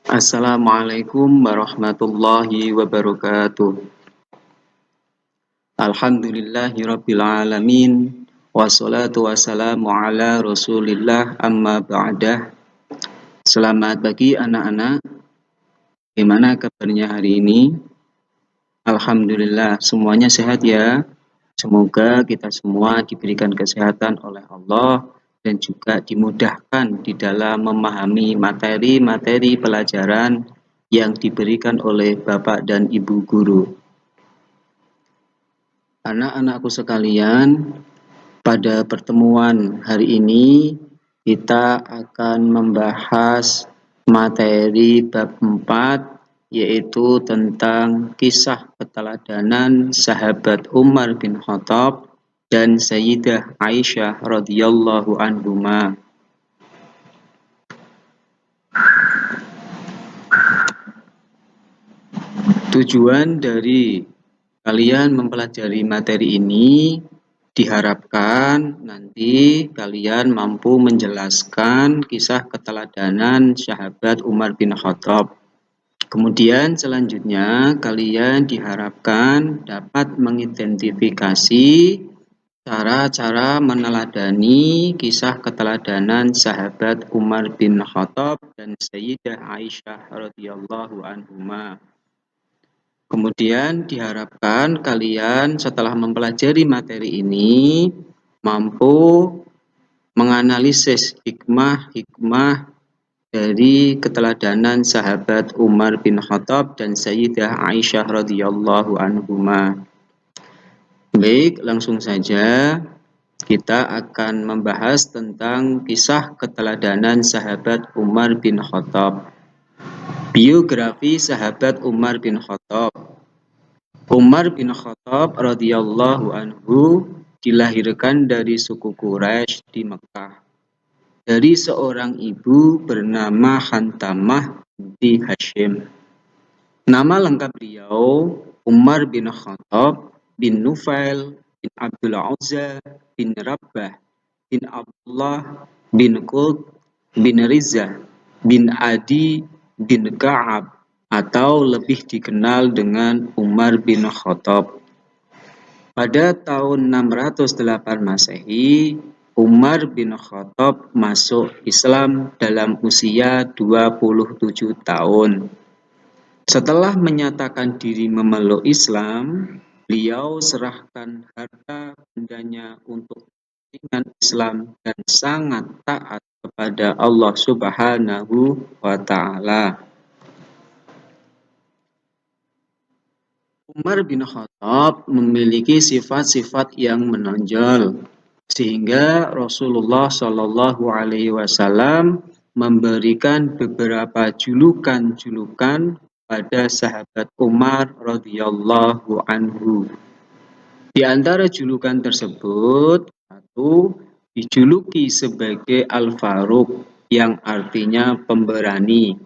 Assalamualaikum warahmatullahi wabarakatuh. Alhamdulillahirabbil alamin. Wassalatu wassalamu ala Rasulillah amma ba'dah. Selamat pagi anak-anak. Gimana kabarnya hari ini? Alhamdulillah semuanya sehat ya. Semoga kita semua diberikan kesehatan oleh Allah dan juga dimudahkan di dalam memahami materi-materi pelajaran yang diberikan oleh Bapak dan Ibu guru. Anak-anakku sekalian, pada pertemuan hari ini kita akan membahas materi bab 4, yaitu tentang kisah keteladanan sahabat Umar bin Khattab dan Sayyidah Aisyah radhiyallahu anhuma. Tujuan dari kalian mempelajari materi ini diharapkan nanti kalian mampu menjelaskan kisah keteladanan sahabat Umar bin Khattab. Kemudian selanjutnya kalian diharapkan dapat mengidentifikasi cara-cara meneladani kisah keteladanan sahabat Umar bin Khattab dan Sayyidah Aisyah radhiyallahu anhuma. Kemudian diharapkan kalian setelah mempelajari materi ini mampu menganalisis hikmah-hikmah dari keteladanan sahabat Umar bin Khattab dan Sayyidah Aisyah radhiyallahu anhuma. Baik, langsung saja kita akan membahas tentang kisah keteladanan sahabat Umar bin Khattab. Biografi sahabat Umar bin Khattab. Umar bin Khattab radhiyallahu anhu dilahirkan dari suku Quraisy di Mekah. Dari seorang ibu bernama Hantamah binti Hashim. Nama lengkap beliau Umar bin Khattab bin Nufail bin Abdul Uzza bin Rabbah bin Abdullah bin Qut bin Rizah bin Adi bin Ka'ab, atau lebih dikenal dengan Umar bin Khattab. Pada tahun 608 Masehi, Umar bin Khattab masuk Islam dalam usia 27 tahun. Setelah menyatakan diri memeluk Islam, beliau serahkan harta bendanya untuk kepentingan Islam dan sangat taat kepada Allah Subhanahu wa Ta'ala. Umar bin Khattab memiliki sifat-sifat yang menonjol, sehingga Rasulullah Shallallahu Alaihi Wasallam memberikan beberapa julukan-julukan pada sahabat Umar radhiyallahu anhu. Di antara julukan tersebut, satu dijuluki sebagai Al-Faruq, yang artinya pemberani.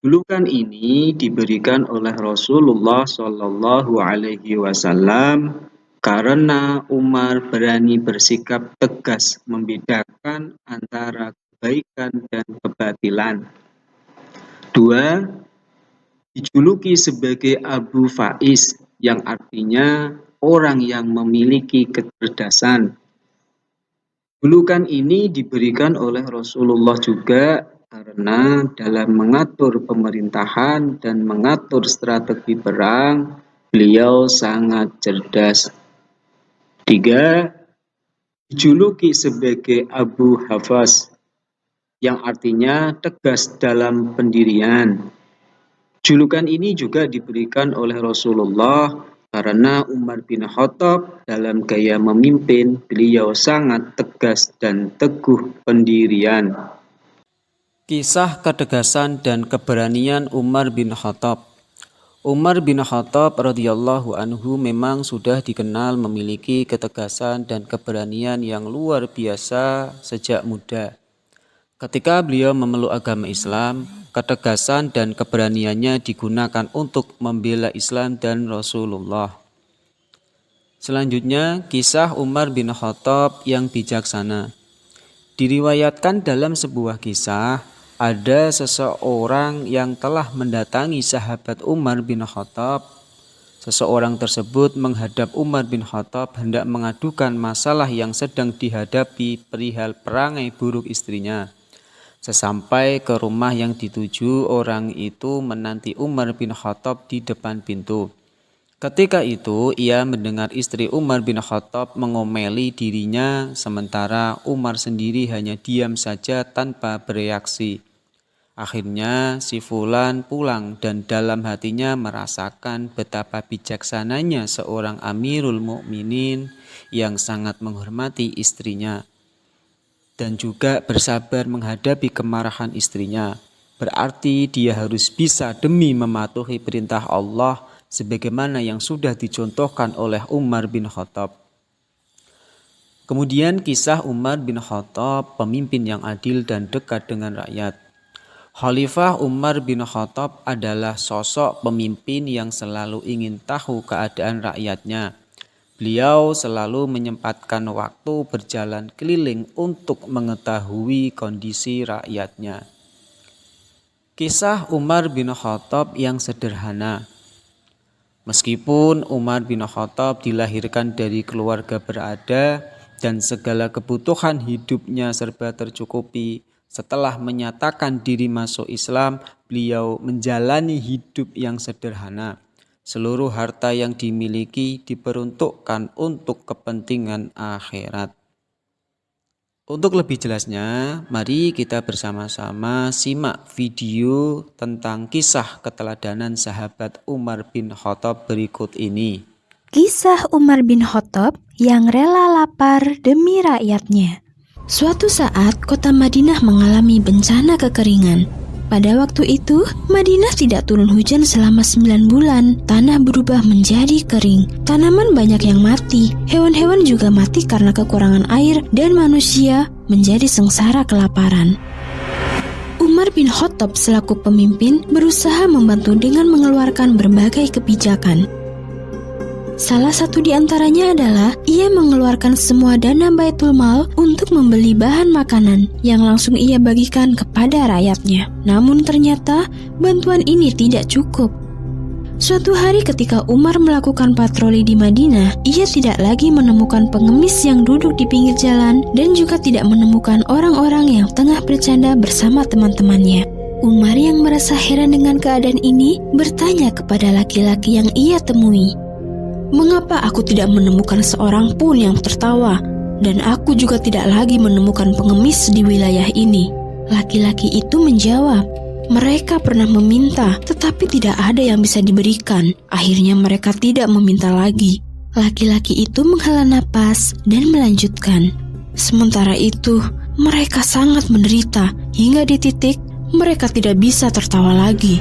Julukan ini diberikan oleh Rasulullah Shallallahu Alaihi Wasallam karena Umar berani bersikap tegas membedakan antara kebaikan dan kebatilan. Dua, dijuluki sebagai Abu Faiz, yang artinya orang yang memiliki kecerdasan. Julukan ini diberikan oleh Rasulullah juga karena dalam mengatur pemerintahan dan mengatur strategi perang, beliau sangat cerdas. Tiga, dijuluki sebagai Abu Hafs, yang artinya tegas dalam pendirian. Julukan ini juga diberikan oleh Rasulullah karena Umar bin Khattab dalam gaya memimpin, beliau sangat tegas dan teguh pendirian. Kisah ketegasan dan keberanian Umar bin Khattab. Umar bin Khattab radhiyallahu anhu memang sudah dikenal memiliki ketegasan dan keberanian yang luar biasa sejak muda. Ketika beliau memeluk agama Islam, ketegasan dan keberaniannya digunakan untuk membela Islam dan Rasulullah. Selanjutnya, kisah Umar bin Khattab yang bijaksana. Diriwayatkan dalam sebuah kisah, ada seseorang yang telah mendatangi sahabat Umar bin Khattab. Seseorang tersebut menghadap Umar bin Khattab hendak mengadukan masalah yang sedang dihadapi perihal perangai buruk istrinya. Sesampai ke rumah yang dituju, orang itu menanti Umar bin Khattab di depan pintu. Ketika itu ia mendengar istri Umar bin Khattab mengomeli dirinya, sementara Umar sendiri hanya diam saja tanpa bereaksi. Akhirnya si Fulan pulang dan dalam hatinya merasakan betapa bijaksananya seorang Amirul Mukminin yang sangat menghormati istrinya dan juga bersabar menghadapi kemarahan istrinya. Berarti dia harus bisa demi mematuhi perintah Allah sebagaimana yang sudah dicontohkan oleh Umar bin Khattab. Kemudian kisah Umar bin Khattab, pemimpin yang adil dan dekat dengan rakyat. Khalifah Umar bin Khattab adalah sosok pemimpin yang selalu ingin tahu keadaan rakyatnya. Beliau selalu menyempatkan waktu berjalan keliling untuk mengetahui kondisi rakyatnya. Kisah Umar bin Khattab yang sederhana. Meskipun Umar bin Khattab dilahirkan dari keluarga berada dan segala kebutuhan hidupnya serba tercukupi, setelah menyatakan diri masuk Islam, beliau menjalani hidup yang sederhana. Seluruh harta yang dimiliki diperuntukkan untuk kepentingan akhirat. Untuk lebih jelasnya, mari kita bersama-sama simak video tentang kisah keteladanan sahabat Umar bin Khattab berikut ini. Kisah Umar bin Khattab yang rela lapar demi rakyatnya. Suatu saat, kota Madinah mengalami bencana kekeringan. Pada waktu itu, Madinah tidak turun hujan selama 9 bulan. Tanah berubah menjadi kering. Tanaman banyak yang mati. Hewan-hewan juga mati karena kekurangan air dan manusia menjadi sengsara kelaparan. Umar bin Khattab selaku pemimpin berusaha membantu dengan mengeluarkan berbagai kebijakan. Salah satu di antaranya adalah ia mengeluarkan semua dana Baitul Mal untuk membeli bahan makanan yang langsung ia bagikan kepada rakyatnya. Namun ternyata bantuan ini tidak cukup. Suatu hari ketika Umar melakukan patroli di Madinah, ia tidak lagi menemukan pengemis yang duduk di pinggir jalan dan juga tidak menemukan orang-orang yang tengah bercanda bersama teman-temannya. Umar yang merasa heran dengan keadaan ini bertanya kepada laki-laki yang ia temui, "Mengapa aku tidak menemukan seorang pun yang tertawa? Dan aku juga tidak lagi menemukan pengemis di wilayah ini." Laki-laki itu menjawab, "Mereka pernah meminta, tetapi tidak ada yang bisa diberikan. Akhirnya mereka tidak meminta lagi." Laki-laki itu menghela napas dan melanjutkan, "Sementara itu, mereka sangat menderita hingga di titik mereka tidak bisa tertawa lagi."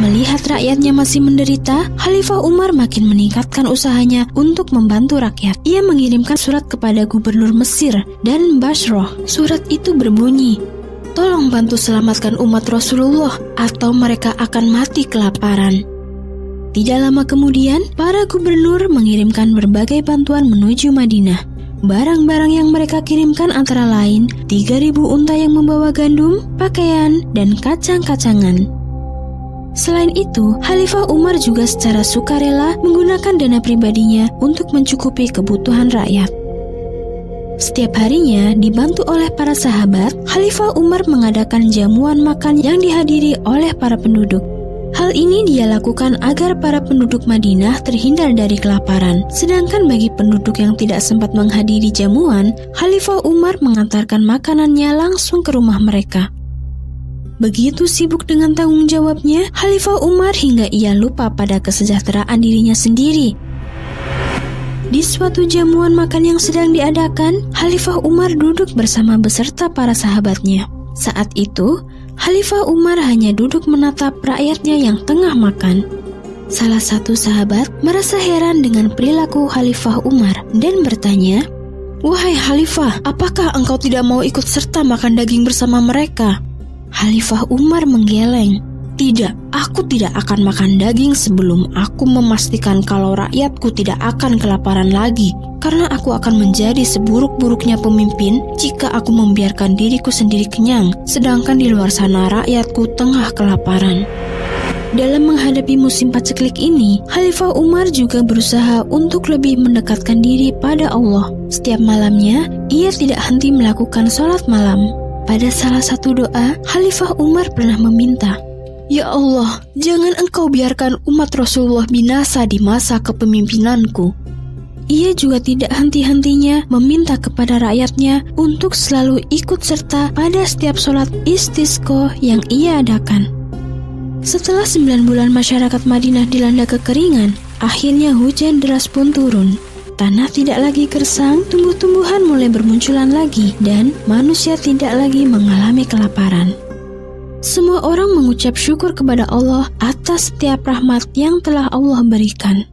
Melihat rakyatnya masih menderita, Khalifah Umar makin meningkatkan usahanya untuk membantu rakyat. Ia mengirimkan surat kepada gubernur Mesir dan Bashrah. Surat itu berbunyi, "Tolong bantu selamatkan umat Rasulullah atau mereka akan mati kelaparan." Tidak lama kemudian, para gubernur mengirimkan berbagai bantuan menuju Madinah. Barang-barang yang mereka kirimkan antara lain 3.000 unta yang membawa gandum, pakaian, dan kacang-kacangan. Selain itu, Khalifah Umar juga secara sukarela menggunakan dana pribadinya untuk mencukupi kebutuhan rakyat. Setiap harinya, dibantu oleh para sahabat, Khalifah Umar mengadakan jamuan makan yang dihadiri oleh para penduduk. Hal ini dia lakukan agar para penduduk Madinah terhindar dari kelaparan. Sedangkan bagi penduduk yang tidak sempat menghadiri jamuan, Khalifah Umar mengantarkan makanannya langsung ke rumah mereka. Begitu sibuk dengan tanggung jawabnya, Khalifah Umar hingga ia lupa pada kesejahteraan dirinya sendiri. Di suatu jamuan makan yang sedang diadakan, Khalifah Umar duduk bersama beserta para sahabatnya. Saat itu, Khalifah Umar hanya duduk menatap rakyatnya yang tengah makan. Salah satu sahabat merasa heran dengan perilaku Khalifah Umar dan bertanya, "Wahai Khalifah, apakah engkau tidak mau ikut serta makan daging bersama mereka?" Khalifah Umar menggeleng. Tidak, aku tidak akan makan daging sebelum aku memastikan kalau rakyatku tidak akan kelaparan lagi. Karena aku akan menjadi seburuk-buruknya pemimpin jika aku membiarkan diriku sendiri kenyang, sedangkan di luar sana rakyatku tengah kelaparan. Dalam menghadapi musim paceklik ini, Khalifah Umar juga berusaha untuk lebih mendekatkan diri pada Allah. Setiap malamnya, ia tidak henti melakukan sholat malam. Pada salah satu doa, Khalifah Umar pernah meminta, "Ya Allah, jangan Engkau biarkan umat Rasulullah binasa di masa kepemimpinanku." Ia juga tidak henti-hentinya meminta kepada rakyatnya untuk selalu ikut serta pada setiap sholat istisqa yang ia adakan. Setelah 9 bulan masyarakat Madinah dilanda kekeringan, akhirnya hujan deras pun turun. Tanah tidak lagi gersang, tumbuh-tumbuhan mulai bermunculan lagi, dan manusia tidak lagi mengalami kelaparan. Semua orang mengucap syukur kepada Allah atas setiap rahmat yang telah Allah berikan.